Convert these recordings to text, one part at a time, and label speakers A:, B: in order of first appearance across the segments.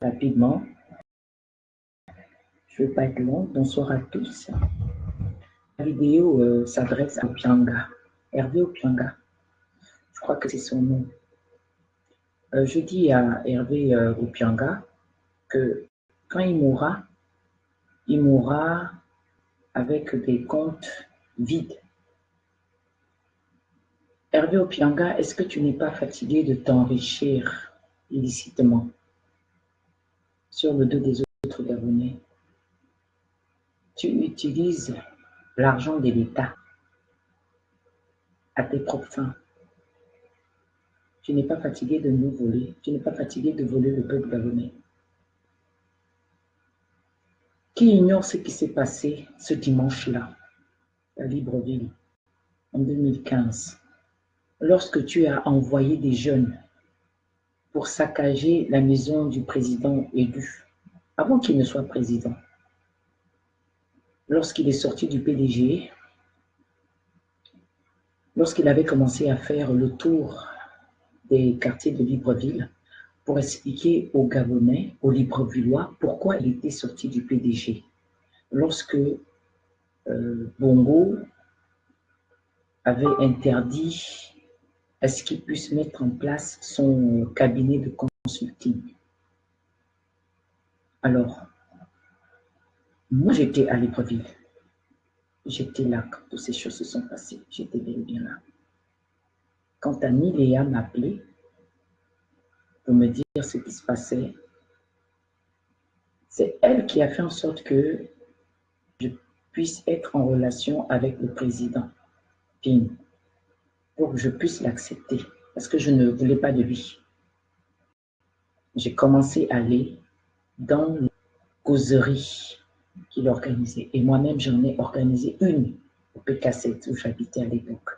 A: rapidement. Je ne vais pas être long. Bonsoir à tous. La vidéo s'adresse à Opianga. Hervé Opianga. Je crois que c'est son nom. Je dis à Hervé Opianga que quand il mourra avec des comptes vides. Hervé Opianga, est-ce que tu n'es pas fatigué de t'enrichir illicitement sur le dos des autres Gabonais? Tu utilises l'argent de l'État à tes propres fins. Tu n'es pas fatigué de nous voler. Tu n'es pas fatigué de voler le peuple gabonais. Qui ignore ce qui s'est passé ce dimanche-là à Libreville en 2015, lorsque tu as envoyé des jeunes pour saccager la maison du président élu, avant qu'il ne soit président. Lorsqu'il est sorti du PDG, lorsqu'il avait commencé à faire le tour des quartiers de Libreville pour expliquer aux Gabonais, aux Librevillois, pourquoi il était sorti du PDG. Lorsque Bongo avait interdit à ce qu'il puisse mettre en place son cabinet de consulting. Alors, moi j'étais à Libreville. J'étais là quand toutes ces choses se sont passées. J'étais bien là. Quand Annie Léa m'a appelé pour me dire ce qui se passait, c'est elle qui a fait en sorte que je puisse être en relation avec le président Ping pour que je puisse l'accepter parce que je ne voulais pas de lui. J'ai commencé à aller dans les causeries qu'il organisait et moi-même j'en ai organisé une au PK7 où j'habitais à l'époque.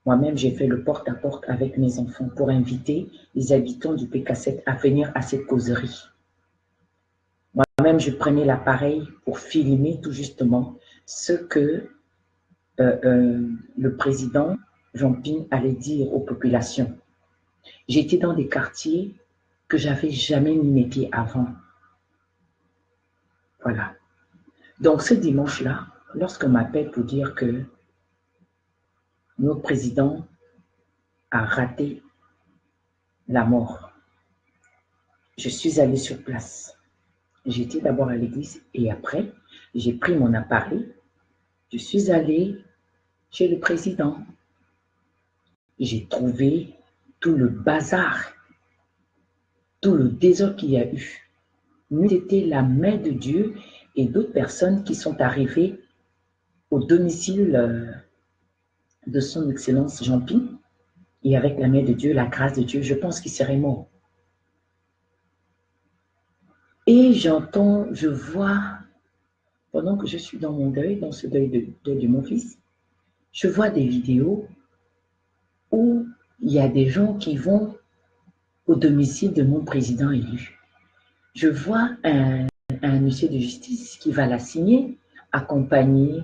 A: Moi-même, j'ai fait le porte-à-porte avec mes enfants pour inviter les habitants du PK7 à venir à cette causerie. Moi-même, je prenais l'appareil pour filmer tout justement ce que le président Jean-Ping allait dire aux populations. J'étais dans des quartiers que j'avais jamais mis mes pieds avant. Voilà. Donc, ce dimanche-là, lorsqu'on m'appelle pour dire que notre président a raté la mort, je suis allée sur place. J'étais d'abord à l'église et après, j'ai pris mon appareil. Je suis allée chez le président. J'ai trouvé tout le bazar, tout le désordre qu'il y a eu. C'était la main de Dieu et d'autres personnes qui sont arrivées au domicile de son Excellence Jean-Ping. Et avec la main de Dieu, la grâce de Dieu, je pense qu'il serait mort. Et j'entends, je vois, pendant que je suis dans mon deuil, dans ce deuil de mon fils, je vois des vidéos où il y a des gens qui vont au domicile de mon président élu. Je vois un huissier de justice qui va la signer, accompagné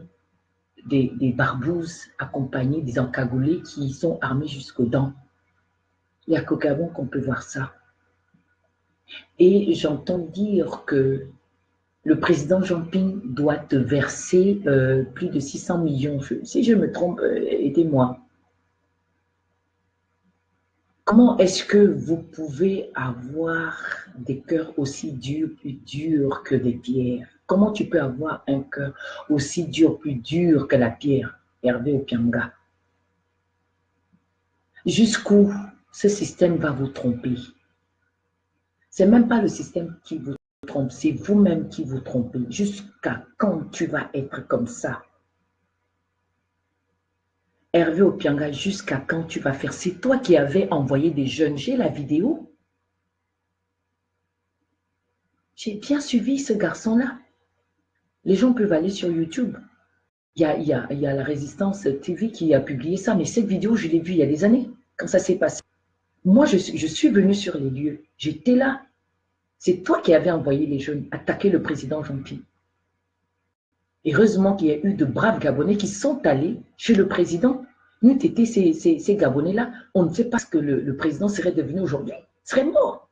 A: des barbouzes, accompagné des encagoulés qui sont armés jusqu'aux dents. Il n'y a qu'au Gabon qu'on peut voir ça. Et j'entends dire que le président Jean-Ping doit te verser plus de 600 millions. Si je me trompe, aidez-moi. Comment est-ce que vous pouvez avoir des cœurs aussi durs, plus durs que des pierres? Comment tu peux avoir un cœur aussi dur, plus dur que la pierre, Hervé Opianga? Jusqu'où ce système va vous tromper? C'est même pas le système qui vous trompe, c'est vous-même qui vous trompez. Jusqu'à quand tu vas être comme ça? Hervé Opianga, jusqu'à quand tu vas faire? C'est toi qui avais envoyé des jeunes. J'ai la vidéo. J'ai bien suivi ce garçon-là. Les gens peuvent aller sur YouTube. Il y a la Résistance TV qui a publié ça, mais cette vidéo, je l'ai vue il y a des années, quand ça s'est passé. Moi, je suis venue sur les lieux. J'étais là. C'est toi qui avais envoyé les jeunes attaquer le président Jean-Ping. Heureusement qu'il y a eu de braves Gabonais qui sont allés chez le président. Nous, t'étais ces Gabonais-là, on ne sait pas ce que le président serait devenu aujourd'hui. Il serait mort.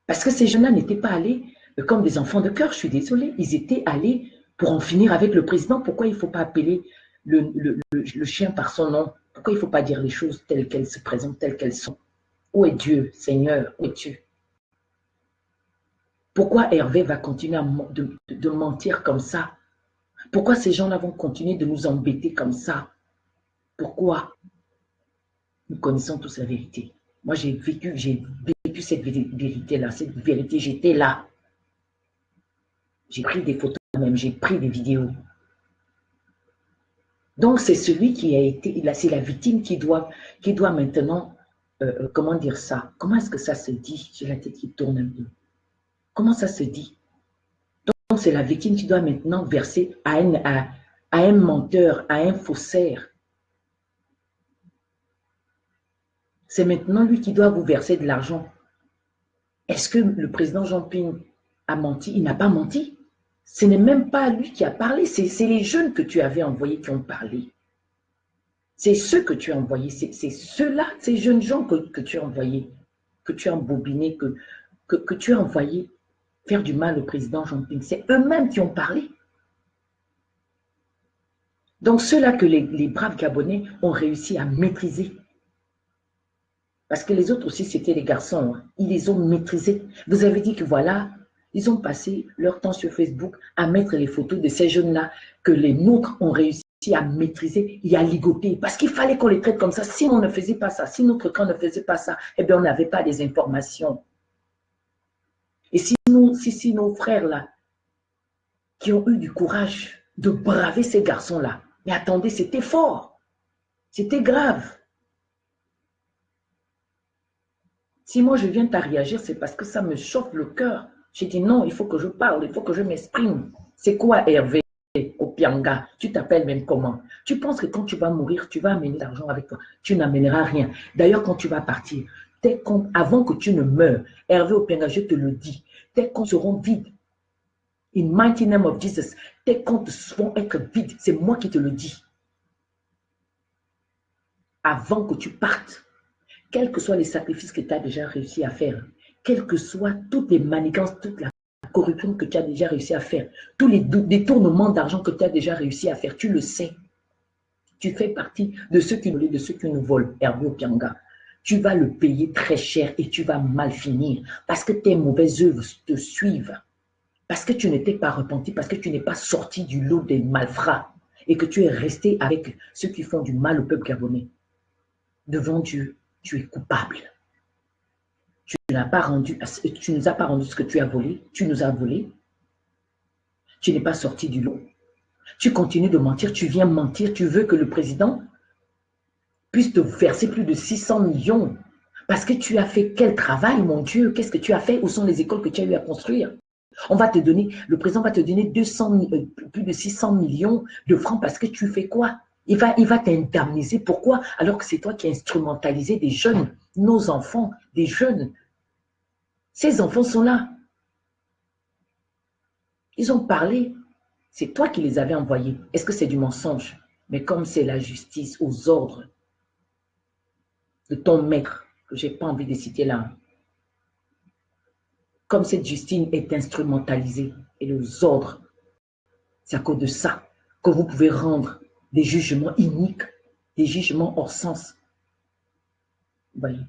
A: Parce que ces jeunes-là n'étaient pas allés comme des enfants de cœur, je suis désolée. Ils étaient allés pour en finir avec le président. Pourquoi il ne faut pas appeler le chien par son nom? Pourquoi il ne faut pas dire les choses telles qu'elles se présentent, telles qu'elles sont? Où est Dieu, Seigneur? Où es-tu? Pourquoi Hervé va continuer de mentir comme ça? Pourquoi ces gens-là vont continuer de nous embêter comme ça? Pourquoi? Nous connaissons tous la vérité. Moi, j'ai vécu cette vérité-là, cette vérité, j'étais là. J'ai pris des photos même, j'ai pris des vidéos. Donc, c'est celui qui a été, c'est la victime qui doit maintenant, comment dire ça? Comment est-ce que ça se dit? J'ai la tête qui tourne un peu. Comment ça se dit? Donc, c'est la victime qui doit maintenant verser à un menteur, à un faussaire. C'est maintenant lui qui doit vous verser de l'argent. Est-ce que le président Jean Ping a menti? Il n'a pas menti. Ce n'est même pas lui qui a parlé, c'est les jeunes que tu avais envoyés qui ont parlé. C'est ceux que tu as envoyés, c'est ceux-là, ces jeunes gens que tu as envoyés, que tu as embobinés, que tu as envoyés faire du mal au président Jean Ping. C'est eux-mêmes qui ont parlé. Donc ceux-là que les braves Gabonais ont réussi à maîtriser. Parce que les autres aussi, c'était les garçons. Hein. Ils les ont maîtrisés. Vous avez dit que voilà, ils ont passé leur temps sur Facebook à mettre les photos de ces jeunes-là que les nôtres ont réussi à maîtriser et à ligoter. Parce qu'il fallait qu'on les traite comme ça. Si on ne faisait pas ça, si notre camp ne faisait pas ça, eh bien, on n'avait pas les informations. Et si nos frères-là, qui ont eu du courage de braver ces garçons-là, mais attendez, c'était fort. C'était grave. Si moi je viens à réagir, c'est parce que ça me chauffe le cœur. J'ai dit non, il faut que je parle, il faut que je m'exprime. C'est quoi Hervé Opianga? Tu t'appelles même comment? Tu penses que quand tu vas mourir, tu vas amener l'argent avec toi? Tu n'amèneras rien. D'ailleurs, quand tu vas partir, tes comptes, avant que tu ne meurs, Hervé Opianga, je te le dis, tes comptes seront vides. In mighty name of Jesus, tes comptes vont être vides. C'est moi qui te le dis. Avant que tu partes. Quels que soient les sacrifices que tu as déjà réussi à faire, quelles que soient toutes les manigances, toute la corruption que tu as déjà réussi à faire, tous les détournements d'argent que tu as déjà réussi à faire, tu le sais. Tu fais partie de ceux qui nous volent, Hervé Opianga. Tu vas le payer très cher et tu vas mal finir parce que tes mauvaises œuvres te suivent. Parce que tu ne t'es pas repenti, parce que tu n'es pas sorti du lot des malfrats et que tu es resté avec ceux qui font du mal au peuple gabonais. Devant Dieu, tu es coupable. Tu nous as pas rendu ce que tu as volé. Tu nous as volé. Tu n'es pas sorti du lot. Tu continues de mentir. Tu viens mentir. Tu veux que le président puisse te verser plus de 600 millions. Parce que tu as fait quel travail, mon Dieu? Qu'est-ce que tu as fait? Où sont les écoles que tu as eu à construire? Le président va te donner plus de 600 millions de francs parce que tu fais quoi? Il va t'indemniser. Pourquoi? Alors que c'est toi qui as instrumentalisé des jeunes, nos enfants, des jeunes. Ces enfants sont là. Ils ont parlé. C'est toi qui les avais envoyés. Est-ce que c'est du mensonge? Mais comme c'est la justice aux ordres de ton maître, que je n'ai pas envie de citer là, comme cette justice est instrumentalisée et les ordres, c'est à cause de ça que vous pouvez rendre des jugements iniques, des jugements hors sens. Vous voyez.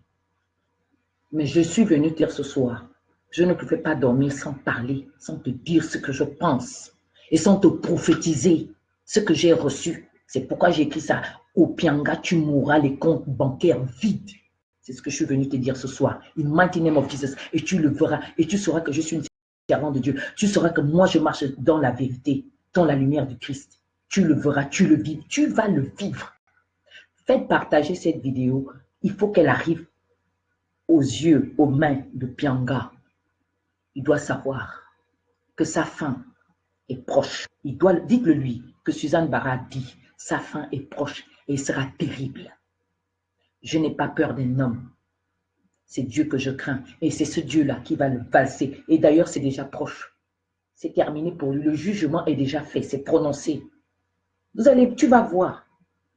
A: Mais je suis venu te dire ce soir, je ne pouvais pas dormir sans parler, sans te dire ce que je pense et sans te prophétiser ce que j'ai reçu. C'est pourquoi j'ai écrit ça. Opianga, tu mourras les comptes bancaires vides. C'est ce que je suis venu te dire ce soir. In mighty name of Jesus. Et tu le verras. Et tu sauras que je suis une servante de Dieu. Tu sauras que moi, je marche dans la vérité, dans la lumière du Christ. Tu le verras, tu le vis. Tu vas le vivre. Faites partager cette vidéo. Il faut qu'elle arrive aux yeux, aux mains de Pianga. Il doit savoir que sa fin est proche. Dites-le lui que Suzanne Bara dit, sa fin est proche et sera terrible. Je n'ai pas peur d'un homme. C'est Dieu que je crains. Et c'est ce Dieu-là qui va le valser. Et d'ailleurs, c'est déjà proche. C'est terminé pour lui. Le jugement est déjà fait. C'est prononcé. Tu vas voir.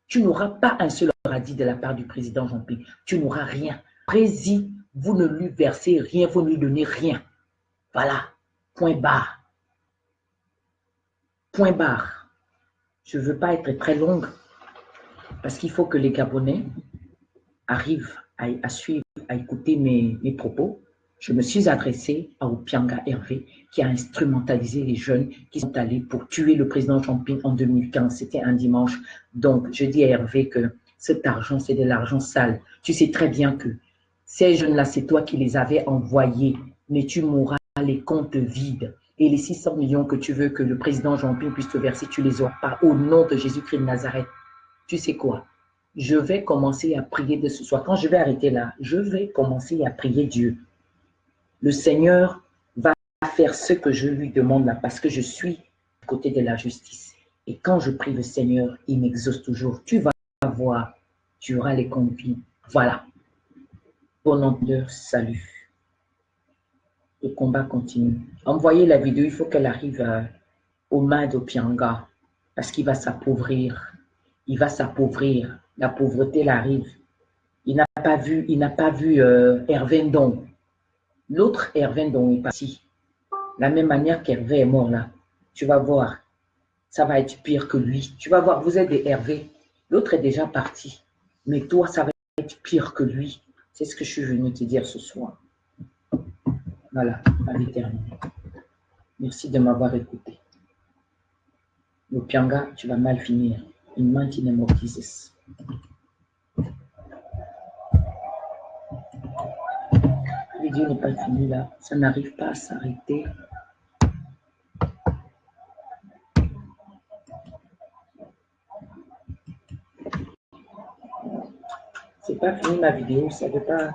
A: Tu n'auras pas un seul radis de la part du président Jean-Pierre. Tu n'auras rien. Vous ne lui versez rien, vous ne lui donnez rien. Voilà, point barre. Point barre. Je ne veux pas être très longue parce qu'il faut que les Gabonais arrivent à suivre, à écouter mes propos. Je me suis adressée à Opianga Hervé qui a instrumentalisé les jeunes qui sont allés pour tuer le président Jean-Ping en 2015. C'était un dimanche. Donc, je dis à Hervé que cet argent, c'est de l'argent sale. Tu sais très bien que ces jeunes-là, c'est toi qui les avais envoyés, mais tu mourras les comptes vides. Et les 600 millions que tu veux que le président Jean-Ping puisse te verser, tu ne les auras pas au nom de Jésus-Christ de Nazareth. Tu sais quoi? Je vais commencer à prier de ce soir. Quand je vais arrêter là, je vais commencer à prier Dieu. Le Seigneur va faire ce que je lui demande là parce que je suis à côté de la justice. Et quand je prie le Seigneur, il m'exauce toujours. Tu vas voir, tu auras les comptes vides. Voilà. Bon entendeur, salut. Le combat continue. Envoyez la vidéo, il faut qu'elle arrive aux mains d'Opianga parce qu'il va s'appauvrir. Il va s'appauvrir. La pauvreté l'arrive. Il n'a pas vu Hervé Ndong. L'autre Hervé Ndong est parti. La même manière qu'Hervé est mort là. Tu vas voir. Ça va être pire que lui. Tu vas voir, vous êtes des Hervé. L'autre est déjà parti. Mais toi, ça va être pire que lui. C'est ce que je suis venu te dire ce soir. Voilà, ma vie terminée. Merci de m'avoir écouté. Le Pianga, tu vas mal finir. Une main qui mortises. La vidéo n'est pas finie là. Ça n'arrive pas à s'arrêter. C'est pas fini ma vidéo, ça veut pas.